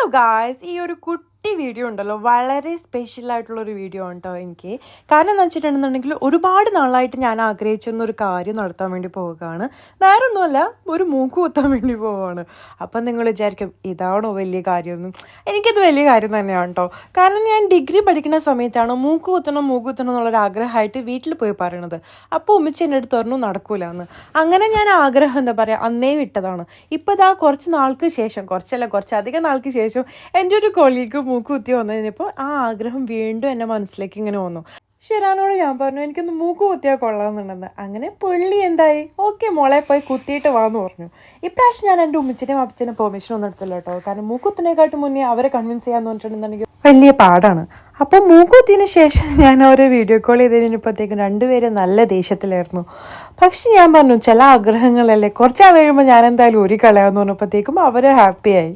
Hello guys, ഈ ഒരു കുട്ടി വീഡിയോ ഉണ്ടല്ലോ, വളരെ സ്പെഷ്യൽ ആയിട്ടുള്ളൊരു വീഡിയോ ആണ് കേട്ടോ എനിക്ക്. കാരണം എന്ന് വെച്ചിട്ടുണ്ടെന്നുണ്ടെങ്കിൽ ഒരുപാട് നാളായിട്ട് ഞാൻ ആഗ്രഹിച്ചിരുന്നൊരു കാര്യം നടത്താൻ വേണ്ടി പോവുകയാണ്. വേറെ ഒന്നുമല്ല, ഒരു മൂക്ക് കുത്താൻ വേണ്ടി പോവുകയാണ്. അപ്പം നിങ്ങൾ വിചാരിക്കും ഇതാണോ വലിയ കാര്യമൊന്നും? എനിക്കത് വലിയ കാര്യം തന്നെയാണ് കേട്ടോ. കാരണം ഞാൻ ഡിഗ്രി പഠിക്കുന്ന സമയത്താണ് മൂക്ക് കുത്തണം എന്നുള്ളൊരു ആഗ്രഹമായിട്ട് വീട്ടിൽ പോയി പറയണത്. അപ്പോൾ ഉമ്മച്ചി എൻ്റെ അടുത്ത് പറഞ്ഞു നടക്കൂല എന്ന്. അങ്ങനെ ഞാൻ ആഗ്രഹം എന്താ പറയുക അന്നേ വിട്ടതാണ്. ഇപ്പോൾ ഇതാ കുറച്ചധികം നാൾക്ക് ശേഷം എൻ്റെ ഒരു കൊളീഗ് മൂക്ക് കുത്തി വന്നു കഴിഞ്ഞപ്പോൾ ആ ആഗ്രഹം വീണ്ടും എൻ്റെ മനസ്സിലേക്ക് ഇങ്ങനെ വന്നു. ഷിറാനോട് ഞാൻ പറഞ്ഞു എനിക്കൊന്ന് മൂക്ക് കുത്തിയാൽ കൊള്ളാമെന്നുണ്ടെന്ന്. അങ്ങനെ പുള്ളി എന്തായി, ഓക്കെ മോളെ പോയി കുത്തിയിട്ട് വാന്ന് പറഞ്ഞു. ഇപ്രാവശ്യം ഞാൻ എൻ്റെ ഉമ്മച്ചിനെയും അപ്പച്ചനെയും പെർമിഷൻ ഒന്നും എടുത്തില്ല കേട്ടോ. കാരണം മൂക്കുത്തിനേക്കാട്ട് മുന്നേ അവരെ കൺവിൻസ് ചെയ്യാന്ന് പറഞ്ഞിട്ടുണ്ടെന്നുണ്ടെങ്കിൽ വലിയ പാടാണ്. അപ്പം മൂക്കുത്തിന് ശേഷം ഞാൻ ഓരോ വീഡിയോ കോൾ ചെയ്തതിനപ്പോഴത്തേക്കും രണ്ടുപേരും നല്ല ദേഷ്യത്തിലായിരുന്നു. പക്ഷെ ഞാൻ പറഞ്ഞു ചില ആഗ്രഹങ്ങളല്ലേ, കുറച്ചാൾ കഴിയുമ്പോൾ ഞാൻ എന്തായാലും ഒരു കളയാന്ന് പറഞ്ഞപ്പോഴത്തേക്കും അവർ ഹാപ്പിയായി.